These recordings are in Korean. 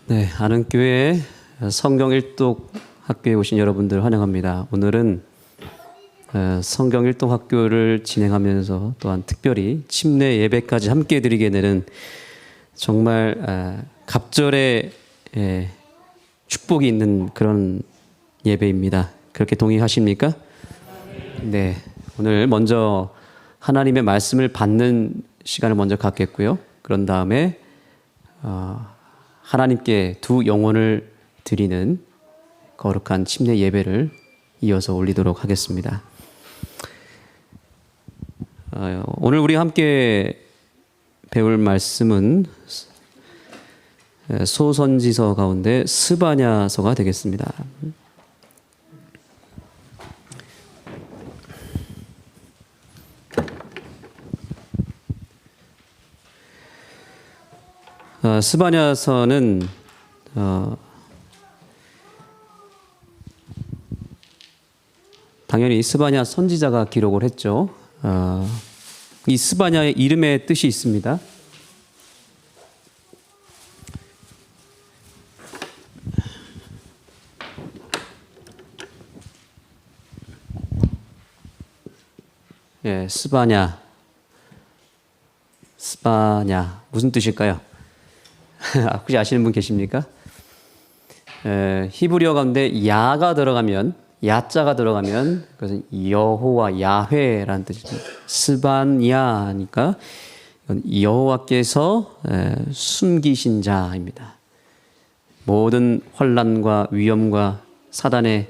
네, 아는교회 성경 일독 학교에 오신 여러분들 환영합니다. 오늘은 성경 일독 학교를 진행하면서 또한 특별히 침례 예배까지 함께 드리게 되는 정말 갑절의 축복이 있는 그런 예배입니다. 그렇게 동의하십니까? 네, 오늘 먼저 하나님의 말씀을 받는 시간을 먼저 갖겠고요. 그런 다음에 하나님께 두 영혼을 드리는 거룩한 침례 예배를 이어서 올리도록 하겠습니다. 오늘 우리 함께 배울 말씀은 소선지서 가운데 스바냐서가 되겠습니다. 스바냐서는 당연히 스바냐 선지자가 기록을 했죠. 이 스바냐의 이름의 뜻이 있습니다. 예, 스바냐 무슨 뜻일까요? 혹시 아시는 분 계십니까? 히브리어 가운데 야가 들어가면, 야자가 들어가면 그것은 여호와 야훼라는 뜻입니다. 스바냐니까 여호와께서 숨기신 자입니다. 모든 환난과 위험과 사단의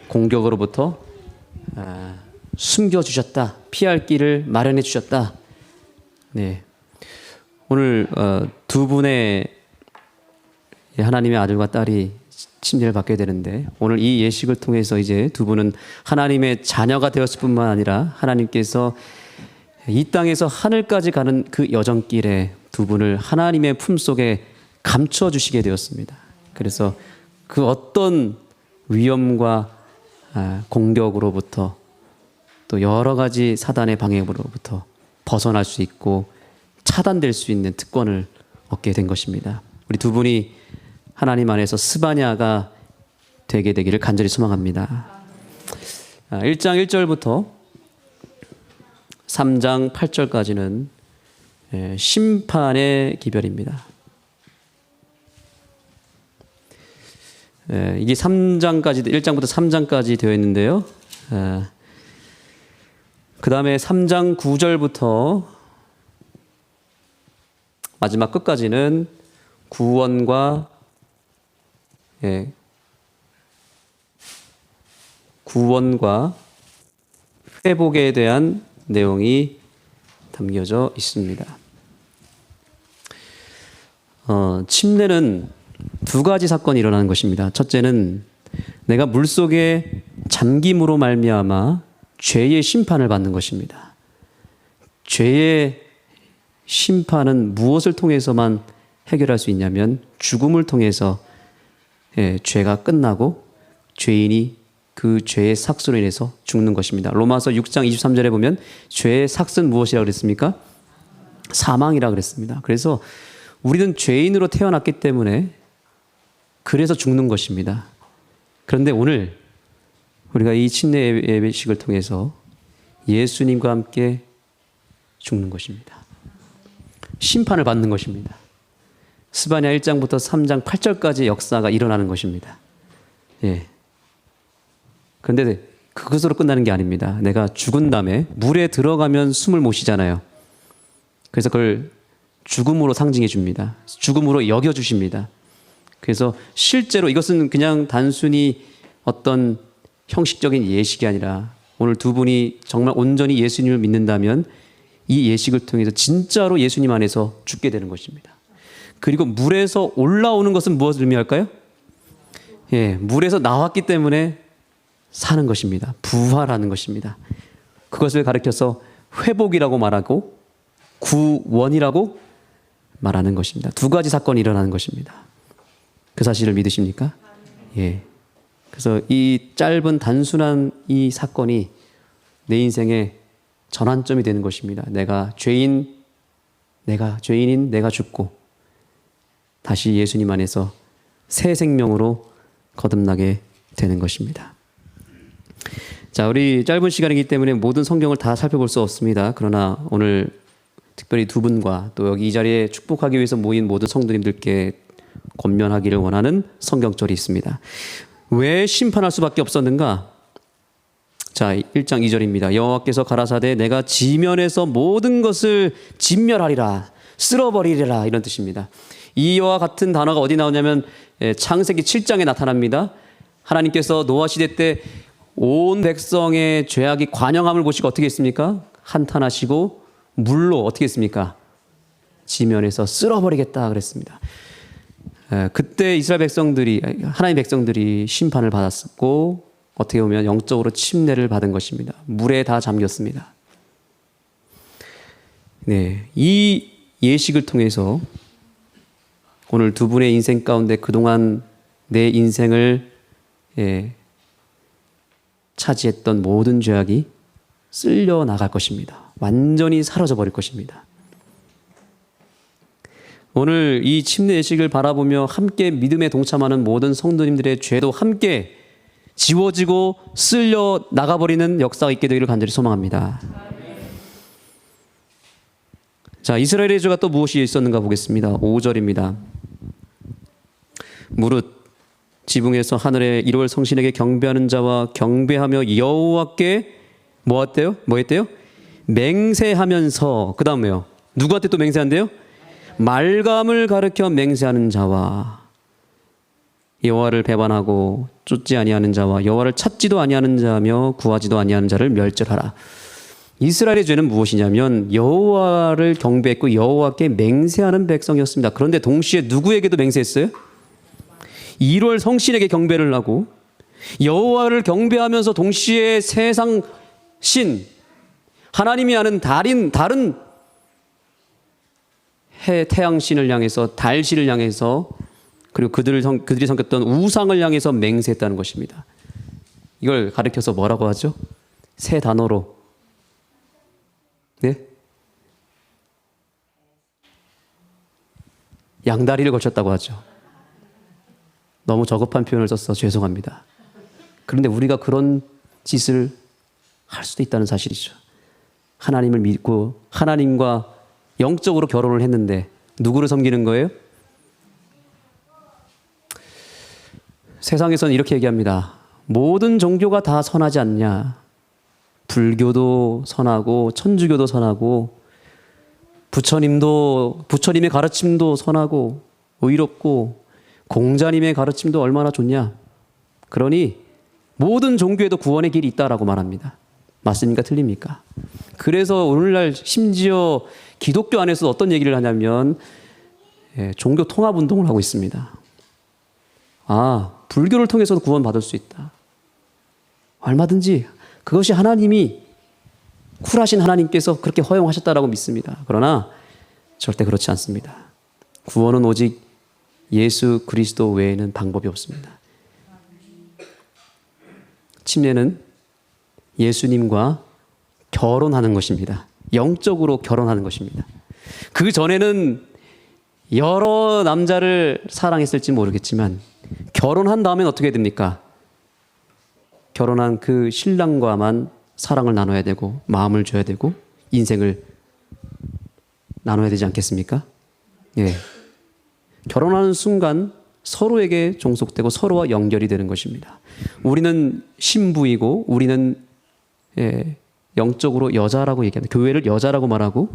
공격으로부터 숨겨주셨다. 피할 길을 마련해 주셨다. 네. 오늘 두 분의 하나님의 아들과 딸이 침례를 받게 되는데, 오늘 이 예식을 통해서 이제 두 분은 하나님의 자녀가 되었을 뿐만 아니라 하나님께서 이 땅에서 하늘까지 가는 그 여정길에 두 분을 하나님의 품속에 감춰주시게 되었습니다. 그래서 그 어떤 위험과 공격으로부터 또 여러 가지 사단의 방해로부터 벗어날 수 있고 차단될 수 있는 특권을 얻게 된 것입니다. 우리 두 분이 하나님 안에서 스바냐가 되게 되기를 간절히 소망합니다. 1장 1절부터 3장 8절까지는 심판의 기별입니다. 이게 3장까지, 1장부터 3장까지 되어 있는데요. 그 다음에 3장 9절부터 마지막 끝까지는 구원과 회복에 대한 내용이 담겨져 있습니다. 침례는 두 가지 사건이 일어나는 것입니다. 첫째는 내가 물속에 잠김으로 말미암아 죄의 심판을 받는 것입니다. 죄의 심판은 무엇을 통해서만 해결할 수 있냐면 죽음을 통해서 죄가 끝나고 죄인이 그 죄의 삭수로 인해서 죽는 것입니다. 로마서 6장 23절에 보면 죄의 삭은 무엇이라고 그랬습니까? 사망이라고 그랬습니다. 그래서 우리는 죄인으로 태어났기 때문에 그래서 죽는 것입니다. 그런데 오늘 우리가 이 침례 예배식을 통해서 예수님과 함께 죽는 것입니다. 심판을 받는 것입니다. 스바냐 1장부터 3장 8절까지 역사가 일어나는 것입니다. 예. 그런데 그것으로 끝나는 게 아닙니다. 내가 죽은 다음에 물에 들어가면 숨을 못 쉬잖아요. 그래서 그걸 죽음으로 상징해 줍니다. 죽음으로 여겨 주십니다. 그래서 실제로 이것은 그냥 단순히 어떤 형식적인 예식이 아니라 오늘 두 분이 정말 온전히 예수님을 믿는다면 이 예식을 통해서 진짜로 예수님 안에서 죽게 되는 것입니다. 그리고 물에서 올라오는 것은 무엇을 의미할까요? 예, 물에서 나왔기 때문에 사는 것입니다. 부활하는 것입니다. 그것을 가리켜서 회복이라고 말하고 구원이라고 말하는 것입니다. 두 가지 사건이 일어나는 것입니다. 그 사실을 믿으십니까? 예. 그래서 이 짧은 단순한 이 사건이 내 인생의 전환점이 되는 것입니다. 내가 죄인인 내가 죽고 다시 예수님 안에서 새 생명으로 거듭나게 되는 것입니다. 자, 우리 짧은 시간이기 때문에 모든 성경을 다 살펴볼 수 없습니다. 그러나 오늘 특별히 두 분과 또 여기 이 자리에 축복하기 위해서 모인 모든 성도님들께 권면하기를 원하는 성경절이 있습니다. 왜 심판할 수밖에 없었는가? 자, 1장 2절입니다. 여호와께서 가라사대 내가 지면에서 모든 것을 진멸하리라, 쓸어버리리라, 이런 뜻입니다. 이와 같은 단어가 어디 나오냐면 창세기 7장에 나타납니다. 하나님께서 노아 시대 때 온 백성의 죄악이 관영함을 보시고 어떻게 했습니까? 한탄하시고 물로 어떻게 했습니까? 지면에서 쓸어버리겠다 그랬습니다. 그때 이스라엘 백성들이, 하나님 백성들이 심판을 받았었고 어떻게 보면 영적으로 침례를 받은 것입니다. 물에 다 잠겼습니다. 네, 이 예식을 통해서 오늘 두 분의 인생 가운데 그동안 내 인생을 차지했던 모든 죄악이 쓸려 나갈 것입니다. 완전히 사라져 버릴 것입니다. 오늘 이 침례 예식을 바라보며 함께 믿음에 동참하는 모든 성도님들의 죄도 함께 지워지고 쓸려 나가버리는 역사가 있게 되기를 간절히 소망합니다. 자, 이스라엘의 죄가 또 무엇이 있었는가 보겠습니다. 5절입니다. 무릇 지붕에서 하늘의 이루을 성신에게 경배하는 자와 경배하며 여호와께 뭐 했대요? 맹세하면서, 그 다음에요. 누구한테 또 맹세한대요? 말감을 가르쳐 맹세하는 자와 여호와를 배반하고 쫓지 아니하는 자와 여호와를 찾지도 아니하는 자며 구하지도 아니하는 자를 멸절하라. 이스라엘의 죄는 무엇이냐면 여호와를 경배했고 여호와께 맹세하는 백성이었습니다. 그런데 동시에 누구에게도 맹세했어요? 1월 성신에게 경배를 하고 여호와를 경배하면서 동시에 세상 신, 하나님이 아는 다른 태양신을 향해서, 달신을 향해서, 그리고 그들이 섬겼던 우상을 향해서 맹세했다는 것입니다. 이걸 가리켜서 뭐라고 하죠? 새 단어로, 네? 양다리를 걸쳤다고 하죠. 너무 저급한 표현을 써서 죄송합니다. 그런데 우리가 그런 짓을 할 수도 있다는 사실이죠. 하나님을 믿고 하나님과 영적으로 결혼을 했는데 누구를 섬기는 거예요? 세상에서는 이렇게 얘기합니다. 모든 종교가 다 선하지 않냐? 불교도 선하고 천주교도 선하고 부처님의 가르침도 선하고 의롭고 공자님의 가르침도 얼마나 좋냐? 그러니 모든 종교에도 구원의 길이 있다라고 말합니다. 맞습니까? 틀립니까? 그래서 오늘날 심지어 기독교 안에서 어떤 얘기를 하냐면 종교 통합 운동을 하고 있습니다. 불교를 통해서도 구원받을 수 있다. 얼마든지 그것이 하나님이 쿨하신 하나님께서 그렇게 허용하셨다라고 믿습니다. 그러나 절대 그렇지 않습니다. 구원은 오직 예수 그리스도 외에는 방법이 없습니다. 침례는 예수님과 결혼하는 것입니다. 영적으로 결혼하는 것입니다. 그 전에는 여러 남자를 사랑했을지 모르겠지만 결혼한 다음엔 어떻게 됩니까? 결혼한 그 신랑과만 사랑을 나눠야 되고 마음을 줘야 되고 인생을 나눠야 되지 않겠습니까? 예. 결혼하는 순간 서로에게 종속되고 서로와 연결이 되는 것입니다. 우리는 신부이고 우리는 영적으로 여자라고 얘기합니다. 교회를 여자라고 말하고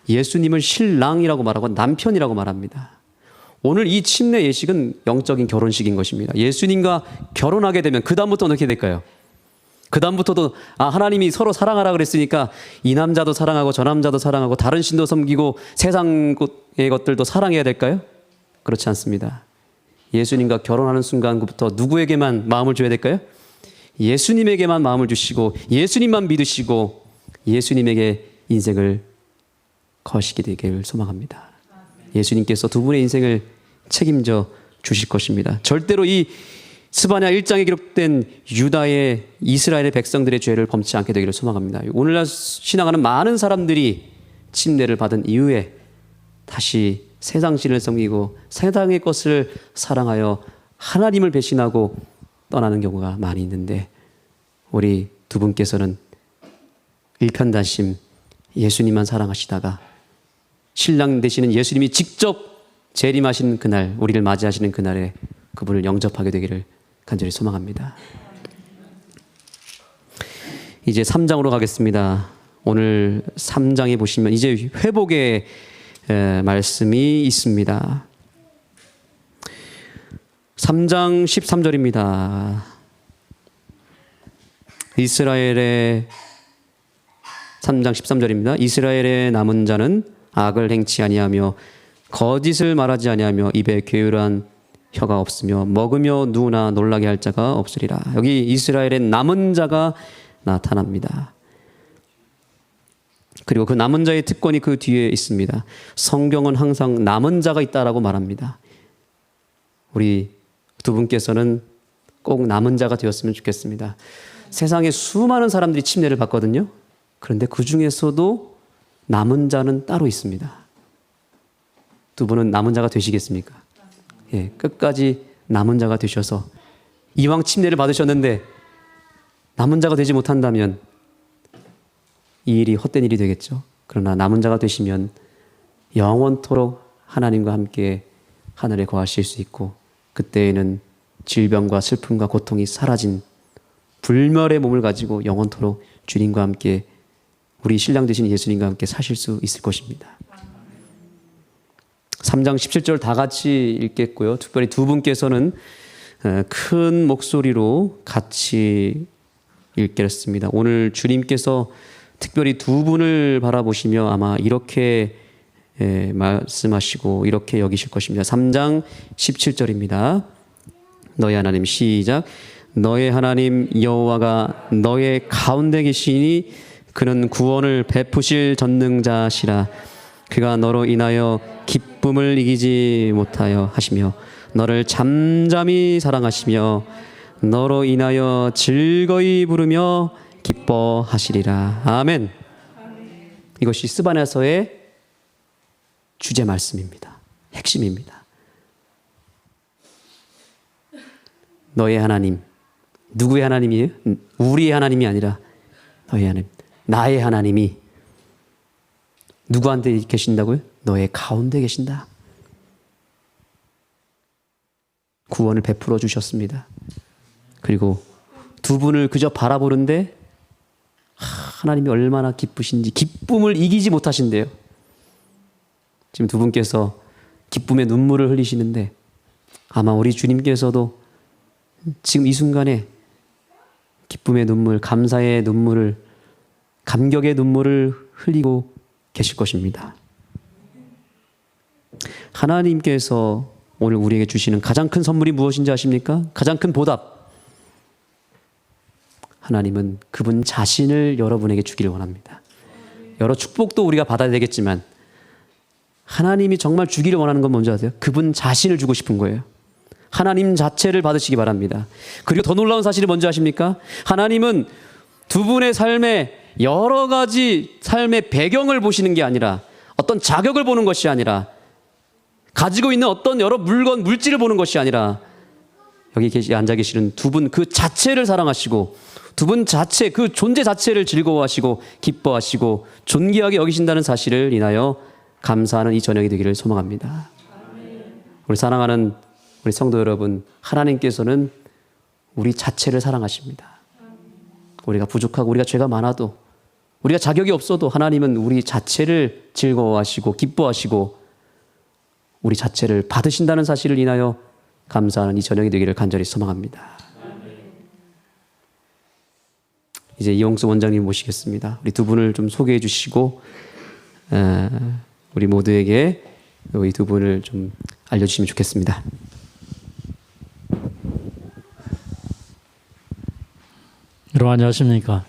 예수님을 신랑이라고 말하고 남편이라고 말합니다. 오늘 이 침례 예식은 영적인 결혼식인 것입니다. 예수님과 결혼하게 되면 그 다음부터 어떻게 될까요? 그 다음부터도 하나님이 서로 사랑하라 그랬으니까 이 남자도 사랑하고 저 남자도 사랑하고 다른 신도 섬기고 세상의 것들도 사랑해야 될까요? 그렇지 않습니다. 예수님과 결혼하는 순간부터 누구에게만 마음을 줘야 될까요? 예수님에게만 마음을 주시고 예수님만 믿으시고 예수님에게 인생을 거시게 되기를 소망합니다. 예수님께서 두 분의 인생을 책임져 주실 것입니다. 절대로 이 스바냐 1장에 기록된 유다의 이스라엘의 백성들의 죄를 범치 않게 되기를 소망합니다. 오늘날 신앙하는 많은 사람들이 침례를 받은 이후에 다시 세상 신을 섬기고 세상의 것을 사랑하여 하나님을 배신하고 떠나는 경우가 많이 있는데, 우리 두 분께서는 일편단심 예수님만 사랑하시다가 신랑 되시는 예수님이 직접 재림하시는 그날, 우리를 맞이하시는 그날에 그분을 영접하게 되기를 간절히 소망합니다. 이제 3장으로 가겠습니다. 오늘 3장에 보시면 이제 회복의 말씀이 있습니다. 3장 13절입니다. 이스라엘의 3장 13절입니다. 이스라엘의 남은 자는 악을 행치 아니하며 거짓을 말하지 아니하며 입에 게으르한 혀가 없으며 먹으며 누우나 놀라게 할 자가 없으리라. 여기 이스라엘의 남은 자가 나타납니다. 그리고 그 남은 자의 특권이 그 뒤에 있습니다. 성경은 항상 남은 자가 있다라고 말합니다. 우리 두 분께서는 꼭 남은 자가 되었으면 좋겠습니다. 세상에 수많은 사람들이 침례를 받거든요. 그런데 그 중에서도 남은 자는 따로 있습니다. 두 분은 남은 자가 되시겠습니까? 예, 끝까지 남은 자가 되셔서 이왕 침례를 받으셨는데 남은 자가 되지 못한다면 이 일이 헛된 일이 되겠죠. 그러나 남은 자가 되시면 영원토록 하나님과 함께 하늘에 거하실 수 있고, 그때에는 질병과 슬픔과 고통이 사라진 불멸의 몸을 가지고 영원토록 주님과 함께, 우리 신랑 되신 예수님과 함께 사실 수 있을 것입니다. 3장 17절 다 같이 읽겠고요. 특별히 두 분께서는 큰 목소리로 같이 읽겠습니다. 오늘 주님께서 특별히 두 분을 바라보시며 아마 이렇게 말씀하시고 이렇게 여기실 것입니다. 3장 17절입니다. 너의 하나님, 시작. 너의 하나님 여호와가 너의 가운데 계시니 그는 구원을 베푸실 전능자시라. 그가 너로 인하여 기쁨을 이기지 못하여 하시며 너를 잠잠히 사랑하시며 너로 인하여 즐거이 부르며 기뻐하시리라. 아멘. 이것이 스바냐서의 주제 말씀입니다. 핵심입니다. 너의 하나님, 누구의 하나님이에요? 우리의 하나님이 아니라 너의 하나님, 나의 하나님이 누구한테 계신다고요? 너의 가운데 계신다. 구원을 베풀어 주셨습니다. 그리고 두 분을 그저 바라보는데 하나님이 얼마나 기쁘신지, 기쁨을 이기지 못하신대요. 지금 두 분께서 기쁨의 눈물을 흘리시는데 아마 우리 주님께서도 지금 이 순간에 기쁨의 눈물, 감사의 눈물을, 감격의 눈물을 흘리고 계실 것입니다. 하나님께서 오늘 우리에게 주시는 가장 큰 선물이 무엇인지 아십니까? 가장 큰 보답. 하나님은 그분 자신을 여러분에게 주기를 원합니다. 여러 축복도 우리가 받아야 되겠지만 하나님이 정말 주기를 원하는 건 뭔지 아세요? 그분 자신을 주고 싶은 거예요. 하나님 자체를 받으시기 바랍니다. 그리고 더 놀라운 사실이 뭔지 아십니까? 하나님은 두 분의 삶에 여러 가지 삶의 배경을 보시는 게 아니라, 어떤 자격을 보는 것이 아니라, 가지고 있는 어떤 여러 물건, 물질을 보는 것이 아니라, 여기 앉아 계시는 두 분 그 자체를 사랑하시고 두 분 자체, 그 존재 자체를 즐거워하시고 기뻐하시고 존귀하게 여기신다는 사실을 인하여 감사하는 이 저녁이 되기를 소망합니다. 우리 사랑하는 우리 성도 여러분, 하나님께서는 우리 자체를 사랑하십니다. 우리가 부족하고 우리가 죄가 많아도, 우리가 자격이 없어도 하나님은 우리 자체를 즐거워하시고 기뻐하시고 우리 자체를 받으신다는 사실을 인하여 감사하는 이 저녁이 되기를 간절히 소망합니다. 이제 이용수 원장님 모시겠습니다. 우리 두 분을 좀 소개해 주시고 우리 모두에게 이 두 분을 좀 알려주시면 좋겠습니다. 여러분 안녕하십니까?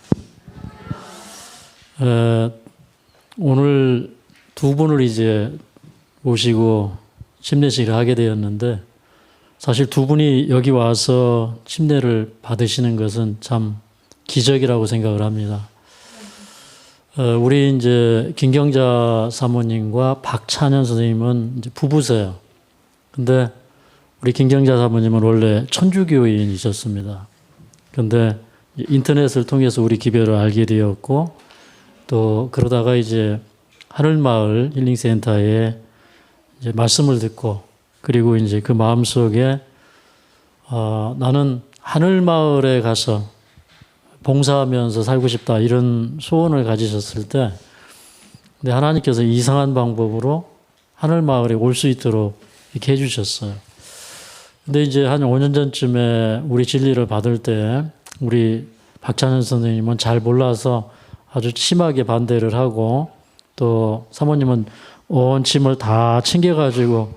오늘 두 분을 이제 모시고 침례식을 하게 되었는데, 사실 두 분이 여기 와서 침례를 받으시는 것은 참 기적이라고 생각을 합니다. 우리 이제 김경자 사모님과 박찬현 선생님은 이제 부부세요. 근데 우리 김경자 사모님은 원래 천주교인이셨습니다. 근데 인터넷을 통해서 우리 기별을 알게 되었고, 또 그러다가 이제 하늘마을 힐링센터에 이제 말씀을 듣고, 그리고 이제 그 마음속에 나는 하늘마을에 가서 봉사하면서 살고 싶다, 이런 소원을 가지셨을 때, 근데 하나님께서 이상한 방법으로 하늘마을에 올 수 있도록 이렇게 해주셨어요. 근데 이제 한 5년 전쯤에 우리 진리를 받을 때 우리 박찬현 선생님은 잘 몰라서 아주 심하게 반대를 하고, 또 사모님은 온 짐을 다 챙겨가지고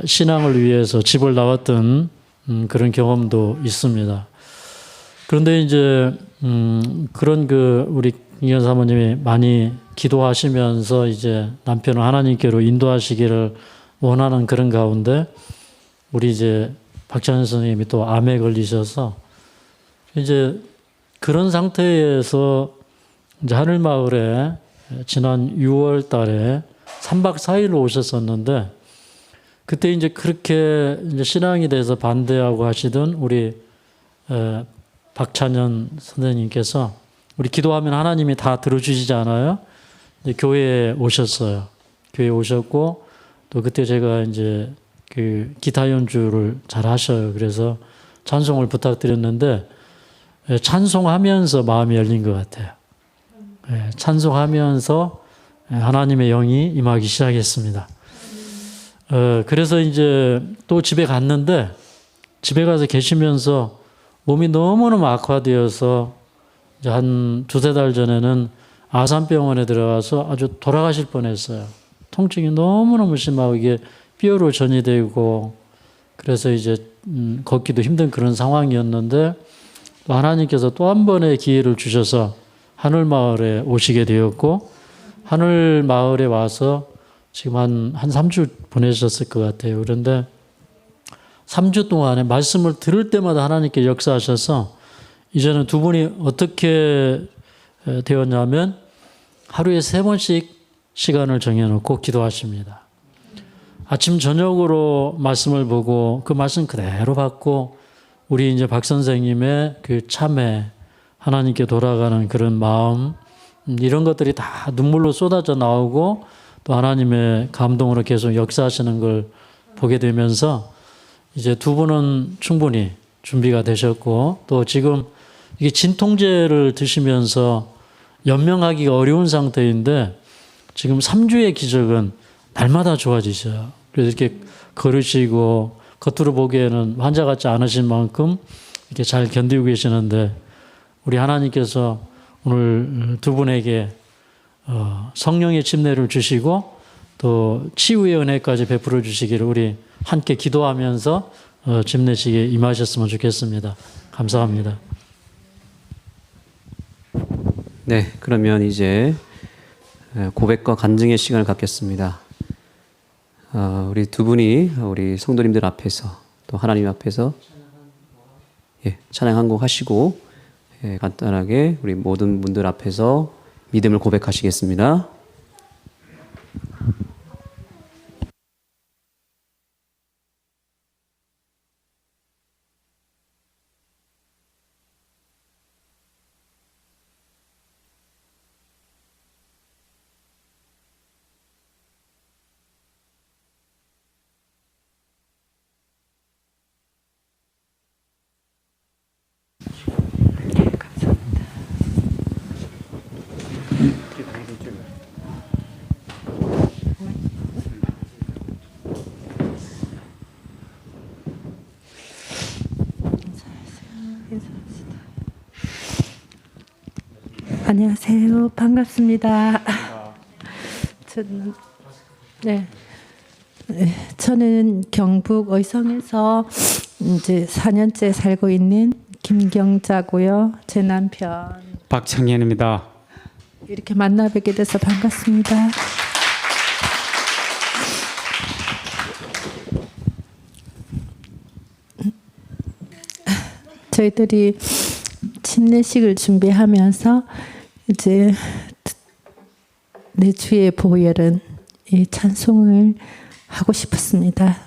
신앙을 위해서 집을 나왔던 그런 경험도 있습니다. 그런데 이제 그런 우리 김경 사모님이 많이 기도하시면서 이제 남편을 하나님께로 인도하시기를 원하는 그런 가운데, 우리 이제 박찬현 선생님이 또 암에 걸리셔서 이제 그런 상태에서 이제 하늘마을에 지난 6월 달에 3박 4일로 오셨었는데, 그때 이제 그렇게 이제 신앙에 대해서 반대하고 하시던 우리 박찬현 선생님께서 우리 기도하면 하나님이 다 들어주시지 않아요? 이제 교회에 오셨어요. 교회에 오셨고, 또 그때 제가 이제 그 기타 연주를 잘 하셔요. 그래서 찬송을 부탁드렸는데, 찬송하면서 마음이 열린 것 같아요. 찬송하면서 하나님의 영이 임하기 시작했습니다. 그래서 이제 또 집에 갔는데, 집에 가서 계시면서 몸이 너무너무 악화되어서 이제 한 2-3달 전에는 아산병원에 들어가서 아주 돌아가실 뻔했어요. 통증이 너무너무 심하고 이게 뼈로 전이 되고, 그래서 이제 걷기도 힘든 그런 상황이었는데, 또 하나님께서 또 한 번의 기회를 주셔서 하늘마을에 오시게 되었고, 하늘마을에 와서 지금 한 3주 보내셨을 것 같아요. 그런데 3주 동안에 말씀을 들을 때마다 하나님께 역사하셔서 이제는 두 분이 어떻게 되었냐면 하루에 3번씩 시간을 정해놓고 기도하십니다. 아침 저녁으로 말씀을 보고 그 말씀 그대로 받고, 우리 이제 박 선생님의 그 참회, 하나님께 돌아가는 그런 마음, 이런 것들이 다 눈물로 쏟아져 나오고, 또 하나님의 감동으로 계속 역사하시는 걸 보게 되면서 이제 두 분은 충분히 준비가 되셨고, 또 지금 이게 진통제를 드시면서 연명하기가 어려운 상태인데 지금 3주의 기적은 날마다 좋아지셔요. 그래서 이렇게 걸으시고 겉으로 보기에는 환자 같지 않으신 만큼 이렇게 잘 견디고 계시는데, 우리 하나님께서 오늘 두 분에게 성령의 침례를 주시고 또 치유의 은혜까지 베풀어 주시기를 우리 함께 기도하면서 침례식에 임하셨으면 좋겠습니다. 감사합니다. 네, 그러면 이제 고백과 간증의 시간을 갖겠습니다. 우리 두 분이 우리 성도님들 앞에서 또 하나님 앞에서 찬양 한 곡 하시고 간단하게 우리 모든 분들 앞에서 믿음을 고백하시겠습니다. 안녕하세요. 반갑습니다. 저는 경북 의성에서 이제 4년째 살고 있는 김경자고요. 제 남편 박창현입니다. 이렇게 만나 뵙게 돼서 반갑습니다. 저희들이 침례식을 준비하면서 이제 내 주의 보혈은 이 찬송을 하고 싶었습니다.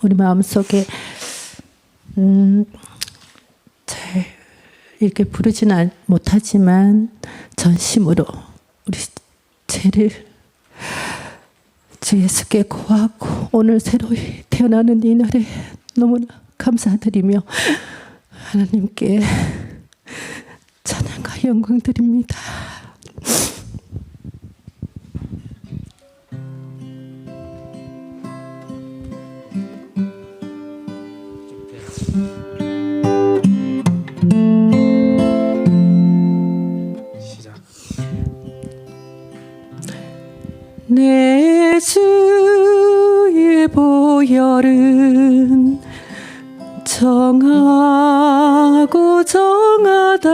우리 마음속에 잘 이렇게 부르지는 못하지만 전심으로 우리 죄를 주 예수께 고하고 오늘 새로이 태어나는 이 날에 너무나 감사드리며 하나님께 찬양과 영광 드립니다. 내 주의 보혈은 정하고 정하다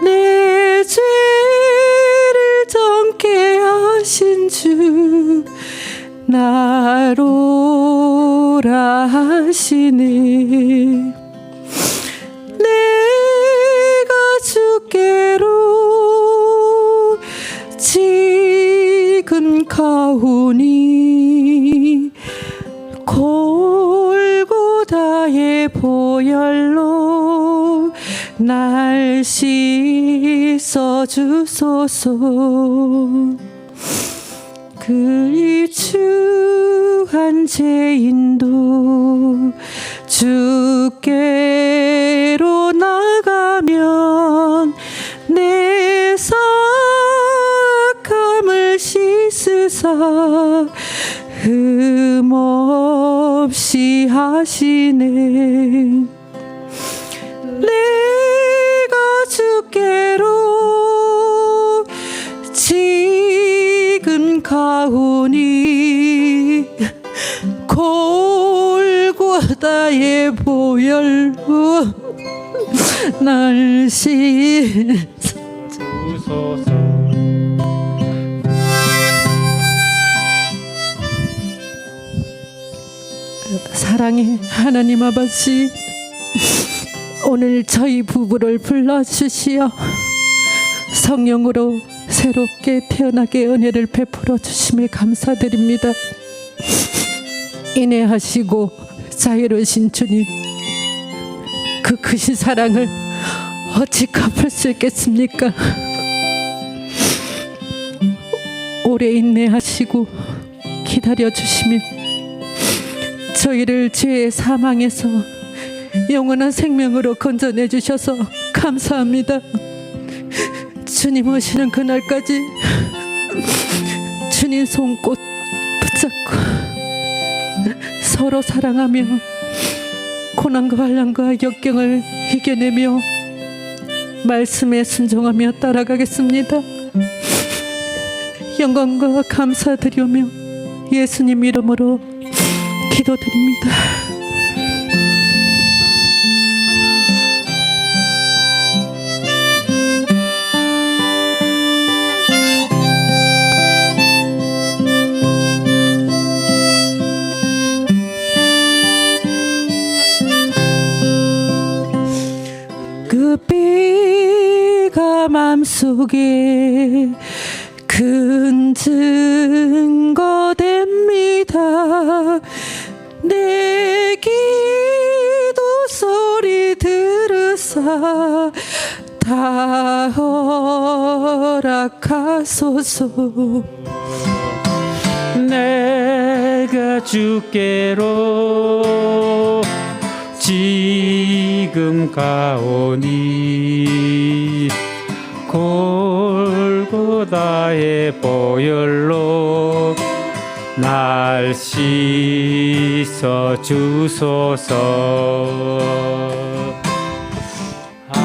내 죄를 정케 하신 주 나로라 하시네 내가 주께로 지금 가오니 골고다의 보혈로 날 씻어 주소서 그 일추한 죄인도 주께로 나가면 내 사악함을 씻으사 흠없이 하시네 내가 주께로 지금 가오니 골고다의 보혈로 날 씻어주소서 사랑의 하나님 아버지 오늘 저희 부부를 불러주시어 성령으로 새롭게 태어나게 은혜를 베풀어 주심을 감사드립니다. 인내하시고 자유로우신 주님 그 크신 사랑을 어찌 갚을 수 있겠습니까? 오래 인내하시고 기다려주시면 저희를 죄의 사망에서 영원한 생명으로 건져내 주셔서 감사합니다. 주님 오시는 그날까지 주님 손꽃 붙잡고 서로 사랑하며 고난과 환난과 역경을 이겨내며 말씀에 순종하며 따라가겠습니다. 영광과 감사드리며 예수님 이름으로 기도드립니다. 그 비가 맘속에 큰 증거 됩니다. 내 기도 소리 들으사 다 허락하소서. 내가 주께로 지금 가오니 골고다의 보혈로 날 씻어 주소서. 아멘.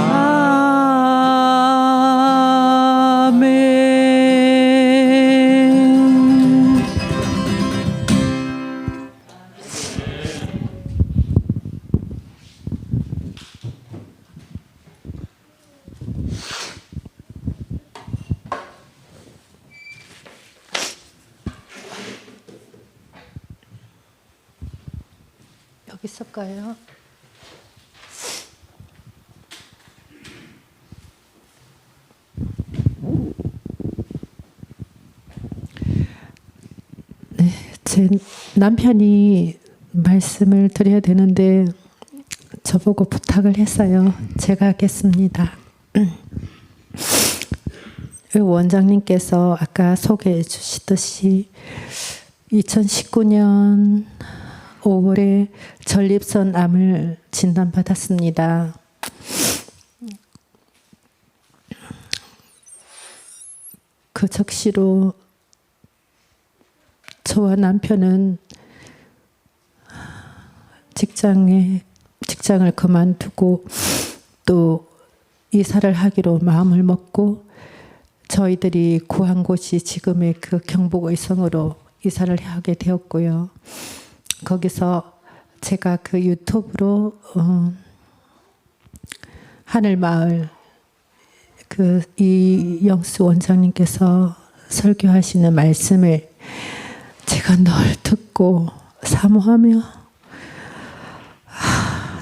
여기 있을까요? 제 남편이 말씀을 드려야 되는데 저보고 부탁을 했어요. 제가 하겠습니다. 원장님께서 아까 소개해 주시듯이 2019년 5월에 전립선 암을 진단받았습니다. 그 적시로 저와 남편은 직장을 그만두고 또 이사를 하기로 마음을 먹고 저희들이 구한 곳이 지금의 그 경북 의성으로 이사를 하게 되었고요. 거기서 제가 그 유튜브로 하늘마을 그 이영수 원장님께서 설교하시는 말씀을 제가 늘 듣고 사모하며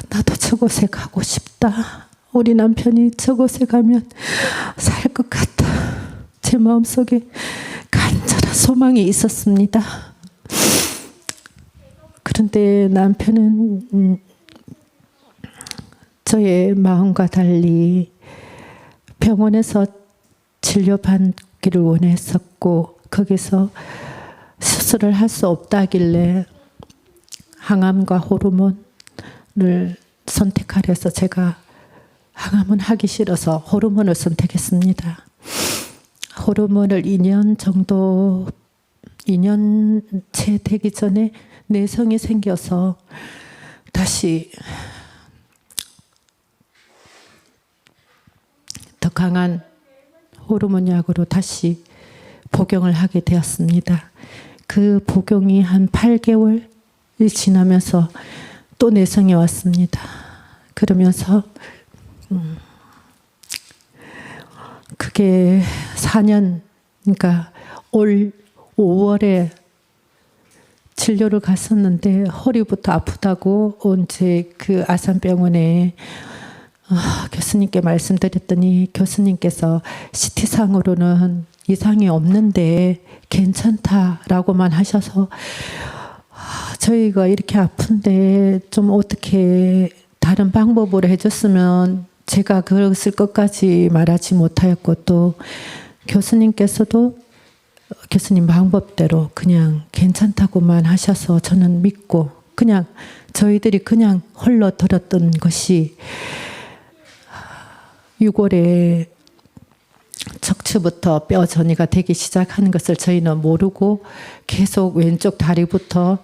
나도 저곳에 가고 싶다. 우리 남편이 저곳에 가면 살 것 같다. 제 마음속에 간절한 소망이 있었습니다. 그런데 남편은 저의 마음과 달리 병원에서 진료받기를 원했었고 거기서 수술을 할 수 없다길래 항암과 호르몬을 선택하려서 제가 항암은 하기 싫어서 호르몬을 선택했습니다. 호르몬을 2년째 되기 전에 내성이 생겨서 다시 더 강한 호르몬 약으로 다시 복용을 하게 되었습니다. 그 복용이 한 8개월이 지나면서 또 내성이 왔습니다. 그러면서 그게 4년, 그러니까 올 5월에 진료를 갔었는데 허리부터 아프다고 언제 그 아산병원에 교수님께 말씀드렸더니 교수님께서 CT상으로는 이상이 없는데 괜찮다라고만 하셔서 저희가 이렇게 아픈데 좀 어떻게 다른 방법으로 해줬으면 제가 그랬을 것까지 말하지 못하였고 또 교수님께서도 교수님 방법대로 그냥 괜찮다고만 하셔서 저는 믿고 그냥 저희들이 그냥 홀로 들었던 것이 6월에 척추부터 뼈 전이가 되기 시작하는 것을 저희는 모르고 계속 왼쪽 다리부터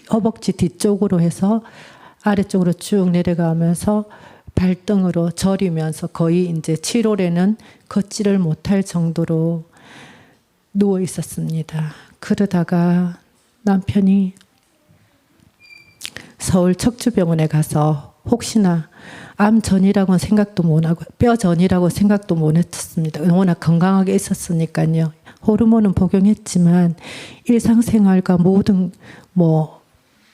허벅지 뒤쪽으로 해서 아래쪽으로 쭉 내려가면서 발등으로 저리면서 거의 이제 7월에는 걷지를 못할 정도로 누워 있었습니다. 그러다가 남편이 서울 척추병원에 가서 혹시나 암 전이라고는 생각도 못하고 뼈 전이라고 생각도 못했습니다. 워낙 건강하게 있었으니까요. 호르몬은 복용했지만 일상생활과 모든 뭐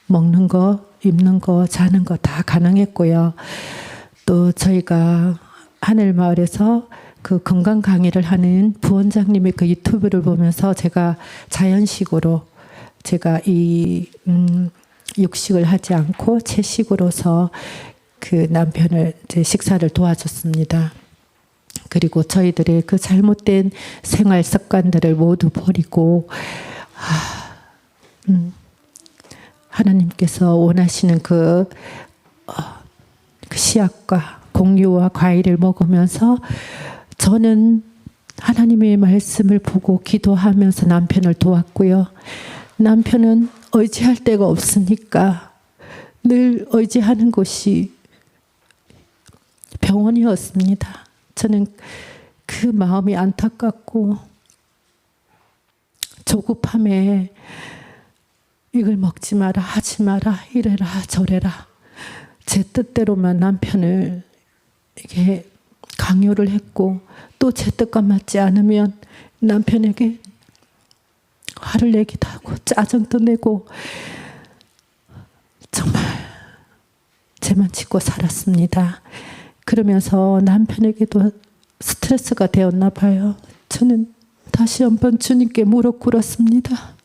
먹는 거, 입는 거, 자는 거 다 가능했고요. 또 저희가 하늘마을에서 그 건강 강의를 하는 부원장님의 그 유튜브를 보면서 제가 자연식으로 제가 이 육식을 하지 않고 채식으로서 그 남편을 제 식사를 도와줬습니다. 그리고 저희들의 그 잘못된 생활 습관들을 모두 버리고 하나님께서 원하시는 그 씨앗과 공유와 과일을 먹으면서 저는 하나님의 말씀을 보고 기도하면서 남편을 도왔고요. 남편은 의지할 데가 없으니까 늘 의지하는 곳이 병원이었습니다. 저는 그 마음이 안타깝고 조급함에 이걸 먹지 마라, 하지 마라, 이래라, 저래라. 제 뜻대로만 남편을 이렇게 강요를 했고 또 제 뜻과 맞지 않으면 남편에게 화를 내기도 하고 짜증도 내고 정말 죄만 짓고 살았습니다. 그러면서 남편에게도 스트레스가 되었나 봐요. 저는 다시 한번 주님께 무릎 꿇었습니다.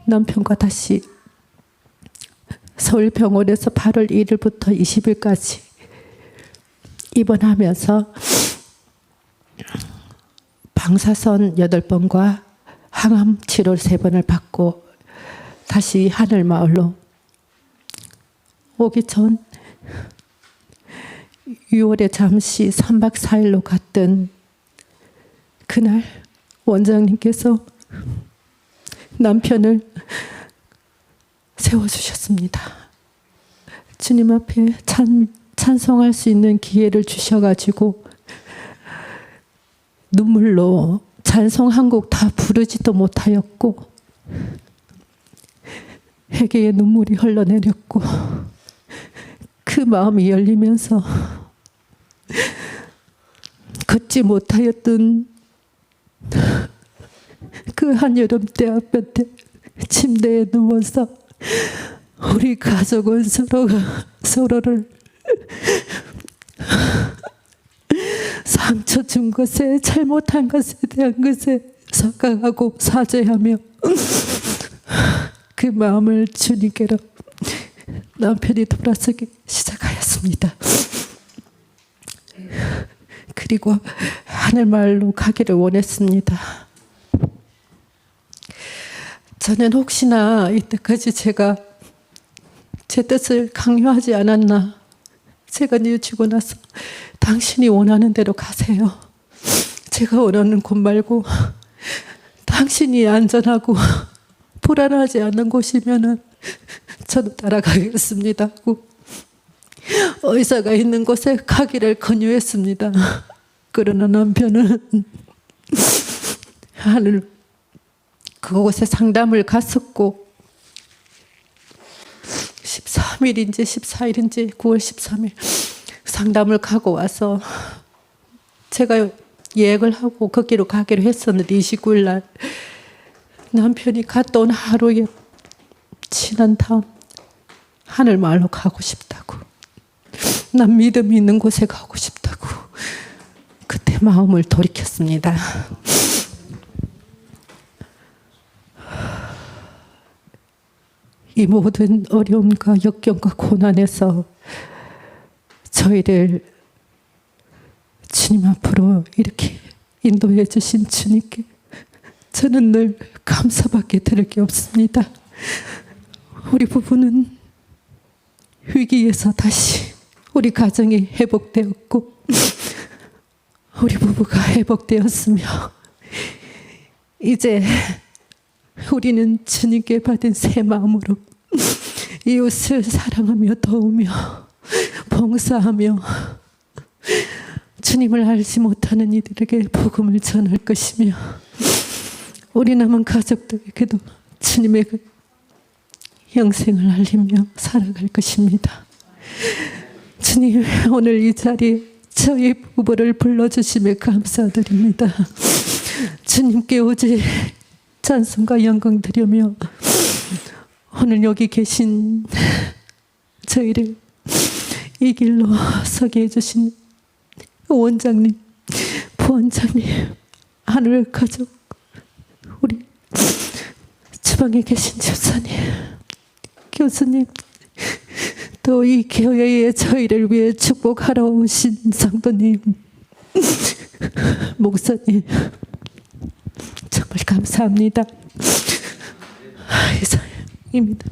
남편과 다시 서울병원에서 8월 1일부터 20일까지 입원하면서 방사선 8번과 항암 치료 3번을 받고 다시 하늘마을로 오기 전 6월에 잠시 3박 4일로 갔던 그날 원장님께서 남편을 세워주셨습니다. 주님 앞에 찬송할 수 있는 기회를 주셔가지고 눈물로 찬송 한 곡 다 부르지도 못하였고 회개의 눈물이 흘러내렸고 그 마음이 열리면서 걷지 못하였던 그 한여름 때 아팠을 때 침대에 누워서 우리 가족은 서로가 서로를 상처 준 것에 잘못한 것에 대한 것에 사과하고 사죄하며 그 마음을 주님께로 남편이 돌아서기 시작하였습니다. 그리고 하늘마을로 가기를 원했습니다. 저는 혹시나 이때까지 제가 제 뜻을 강요하지 않았나. 제가 뉘우치고 나서 당신이 원하는 대로 가세요. 제가 원하는 곳 말고 당신이 안전하고 불안하지 않는 곳이면은 저도 따라가겠습니다 하고 의사가 있는 곳에 가기를 권유했습니다. 그러나 남편은 하늘 그곳에 상담을 갔었고 13일인지 14일인지 9월 13일 상담을 가고 와서 제가 예약을 하고 거기로 가기로 했었는데 29일 날 남편이 갔다 온 하루에 지난 다음 하늘마을로 가고 싶다고, 난 믿음이 있는 곳에 가고 싶다고 그때 마음을 돌이켰습니다. 이 모든 어려움과 역경과 고난에서 저희를 주님 앞으로 이렇게 인도해 주신 주님께 저는 늘 감사밖에 드릴 게 없습니다. 우리 부부는 위기에서 다시 우리 가정이 회복되었고 우리 부부가 회복되었으며 이제 우리는 주님께 받은 새 마음으로 이웃을 사랑하며 도우며 봉사하며 주님을 알지 못하는 이들에게 복음을 전할 것이며 우리 남은 가족들에게도 주님의 그 영생을 알리며 살아갈 것입니다. 주님, 오늘 이 자리에 저희 부부를 불러주심에 감사드립니다. 주님께 오직 찬송과 영광 드리며 오늘 여기 계신 저희를 이 길로 서게 해주신 원장님, 부원장님, 하늘 가족, 우리 주방에 계신 집사님, 교수님, 또 이 교회에 저희를 위해 축복하러 오신 성도님, 목사님, 정말 감사합니다. 이상입니다.